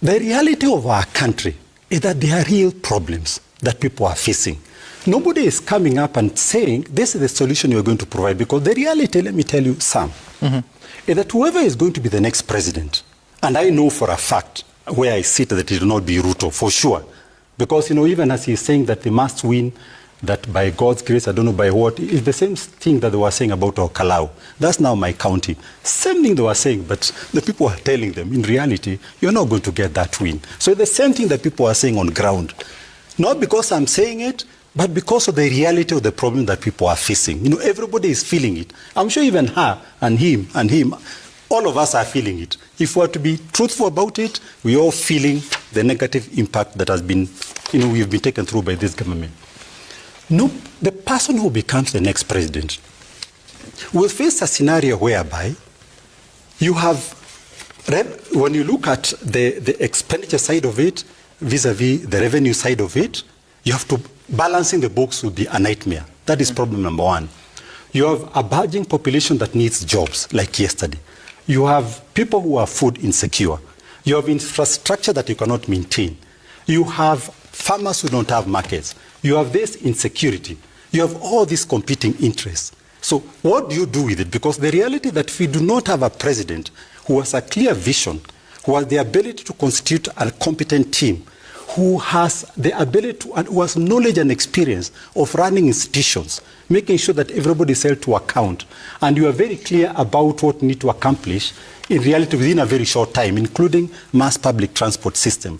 The reality of our country is that there are real problems that people are facing. Nobody is coming up and saying, this is the solution you're going to provide, because the reality, let me tell you, Sam, is that whoever is going to be the next president, and I know for a fact where I sit that it will not be Ruto, for sure, because, even as he's saying that they must win, that by God's grace, I don't know by what, it's the same thing that they were saying about Kalau. That's now my county. Same thing they were saying, but the people are telling them, in reality, you're not going to get that win. So it's the same thing that people are saying on ground. Not because I'm saying it, but because of the reality of the problem that people are facing. Everybody is feeling it. I'm sure even her and him, all of us are feeling it. If we are to be truthful about it, we're all feeling the negative impact that has been, we've been taken through by this government. No, the person who becomes the next president will face a scenario whereby you have, when you look at the expenditure side of it, vis-a-vis the revenue side of it, you have to, balancing the books would be a nightmare. That is problem number one. You have a burgeoning population that needs jobs, like yesterday. You have people who are food insecure. You have infrastructure that you cannot maintain. You have farmers who don't have markets. You have this insecurity. You have all these competing interests. So what do you do with it? Because the reality that if we do not have a president who has a clear vision, who has the ability to constitute a competent team, who has the ability to, and who has knowledge and experience of running institutions, making sure that everybody is held to account, and you are very clear about what you need to accomplish in reality within a very short time, including mass public transport system,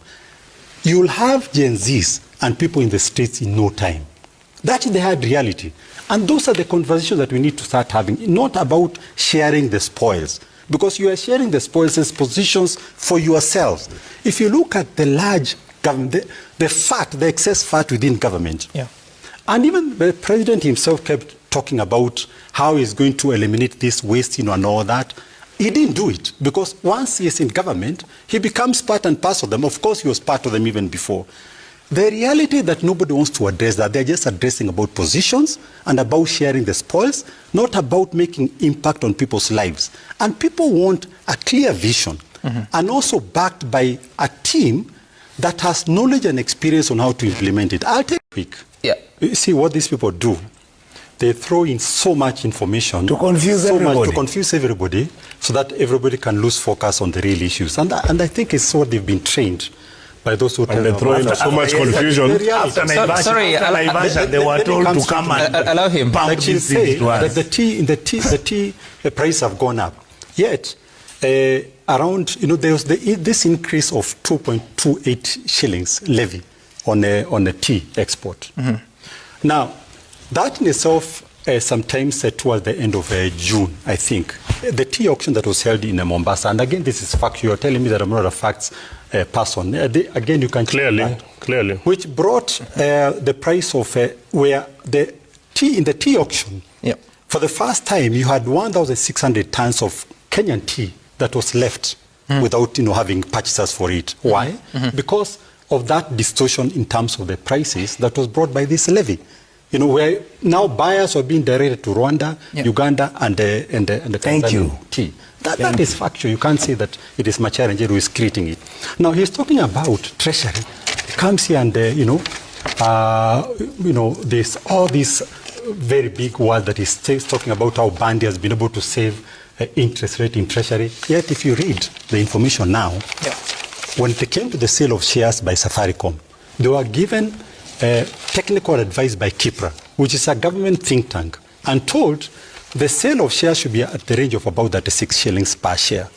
you will have Gen Zs and people in the streets in no time. That is the hard reality. And those are the conversations that we need to start having, not about sharing the spoils, because you are sharing the spoils as positions for yourselves. If you look at the large government, the excess fat within government, and even the president himself kept talking about how he's going to eliminate this waste, and all that. He didn't do it, because once he is in government, he becomes part and parcel of them. Of course, he was part of them even before. The reality that nobody wants to address that, they're just addressing about positions and about sharing the spoils, not about making impact on people's lives. And people want a clear vision, and also backed by a team that has knowledge and experience on how to implement it. I'll take a quick. You see what these people do? They throw in so much information to confuse everybody, so that everybody can lose focus on the real issues. And I think it's what they've been trained by those who they throw in so much confusion. After Naivasha, they were told to come and allow him. Like she say that the tea prices have gone up. Yet around there was this increase of 2.28 shillings levy on a tea export. Now, that in itself, sometimes towards the end of June, I think, the tea auction that was held in Mombasa, and again, this is fact, you're telling me that I'm not a facts person. Again, you can clearly, which brought the price of where the tea in the tea auction, for the first time, you had 1,600 tons of Kenyan tea that was left without having purchasers for it. Why? Because of that distortion in terms of the prices that was brought by this levy. Where now buyers are being directed to Rwanda, Uganda, and the Tanzanian tea. That is factual. You can't say that it is Macharia Njeru who is creating it. Now he's talking about treasury. He comes here and there's all this very big word that he's talking about how Bandi has been able to save interest rate in treasury. Yet if you read the information now, when it came to the sale of shares by Safaricom, they were given technical advice by Kipra, which is a government think tank, and told the sale of shares should be at the range of about 36 shillings per share.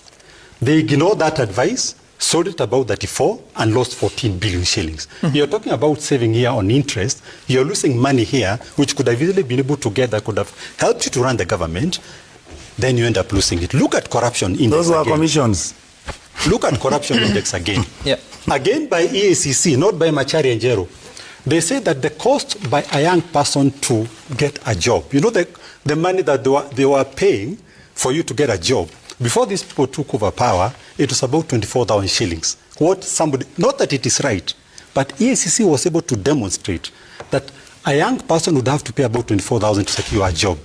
They ignored that advice, sold it about 34, and lost 14 billion shillings. You're talking about saving here on interest. You're losing money here, which could have easily been able to get, that could have helped you to run the government. Then you end up losing it. Look at corruption index. Those were commissions. Look at corruption index again. Again by EACC, not by Macharia Njeru. They say that the cost by a young person to get a job, the money that they were paying for you to get a job, before these people took over power, it was about 24,000 shillings. Not that it is right, but EACC was able to demonstrate that a young person would have to pay about 24,000 to secure a job.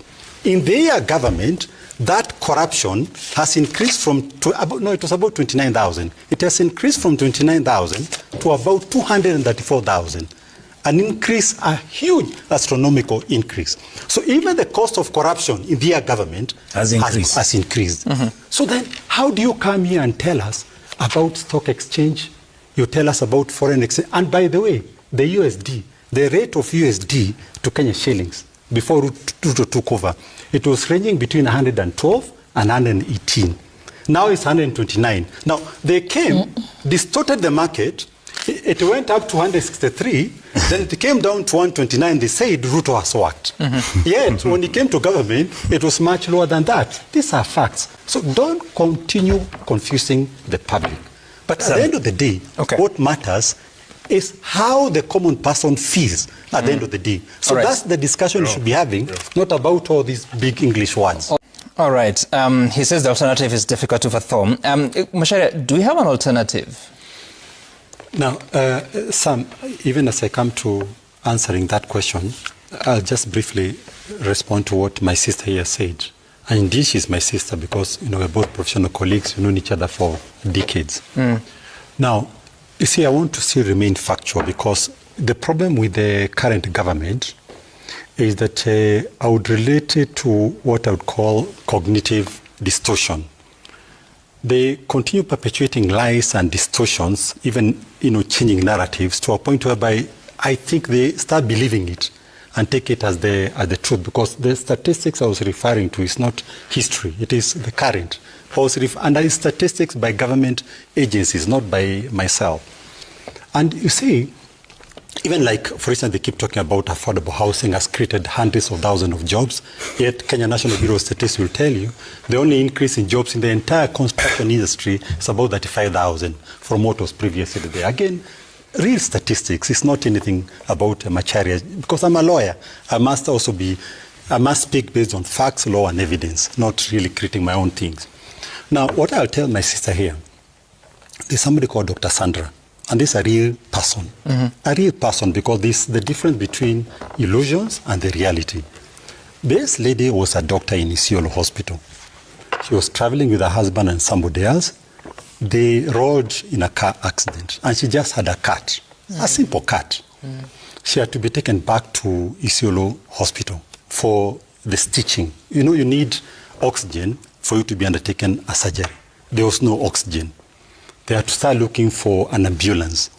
In their government, that corruption has increased from, it was about 29,000. It has increased from 29,000 to about 234,000. An increase, a huge astronomical increase. So even the cost of corruption in their government has increased. So then how do you come here and tell us about stock exchange? You tell us about foreign exchange. And by the way, the USD, the rate of USD to Kenya shillings before Ruto took over, it was ranging between 112 and 118. Now it's 129. Now they came, distorted the market. It went up to 163, then it came down to 129. They said Ruto has worked. Yet, when it came to government, it was much lower than that. These are facts. So don't continue confusing the public. But at the end of the day, what matters is how the common person feels at the end of the day. So that's the discussion we should be having, not about all these big English words. All right. He says the alternative is difficult to fathom. Macharia, do we have an alternative? Now, Sam, even as I come to answering that question, I'll just briefly respond to what my sister here said. And indeed, she's my sister because, we're both professional colleagues. We've known each other for decades. Now, you see, I want to still remain factual because the problem with the current government is that I would relate it to what I would call cognitive distortion. They continue perpetuating lies and distortions, even changing narratives to a point whereby I think they start believing it and take it as the truth, because the statistics I was referring to is not history, it is the current. And that is statistics by government agencies, not by myself. And you see, even like, for instance, they keep talking about affordable housing has created hundreds of thousands of jobs, yet Kenya National Bureau of Statistics will tell you the only increase in jobs in the entire construction industry is about 35,000 from what was previously there. Again, real statistics is not anything about Macharia, because I'm a lawyer. I must speak based on facts, law, and evidence, not really creating my own things. Now, what I'll tell my sister here, there's somebody called Dr. Sandra. And this is a real person. A real person, because this the difference between illusions and the reality. This lady was a doctor in Isiolo Hospital. She was traveling with her husband and somebody else. They rolled in a car accident, and she just had a cut, a simple cut. She had to be taken back to Isiolo Hospital for the stitching. You need oxygen for you to be undertaken a surgery. There was no oxygen. They had to start looking for an ambulance.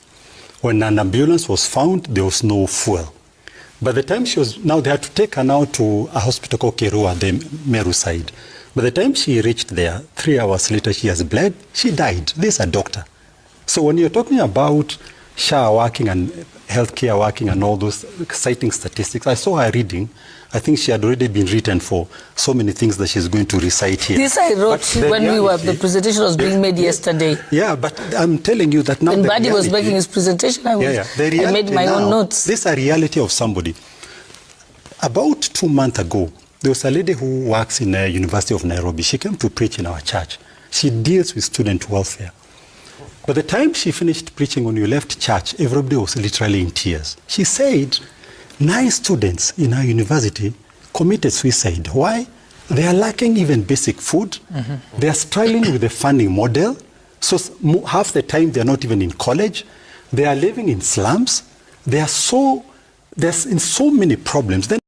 When an ambulance was found, there was no fuel. By the time they had to take her now to a hospital called Kerua, the Meru side. By the time she reached there, 3 hours later, she has bled, she died. This is a doctor. So when you're talking about SHA working and healthcare working and all those citing statistics, I saw her reading. I think she had already been written for so many things that she's going to recite here. This I wrote when the presentation was being made yesterday. Yeah, but I'm telling you that now when Buddy was making his presentation, I made my own notes. This is a reality of somebody. About 2 months ago, there was a lady who works in the University of Nairobi. She came to preach in our church. She deals with student welfare. By the time she finished preaching, when you left church, everybody was literally in tears. She said 9 students in our university committed suicide. Why? They are lacking even basic food. They are struggling with the funding model. So half the time they are not even in college. They are living in slums. There's in so many problems. Then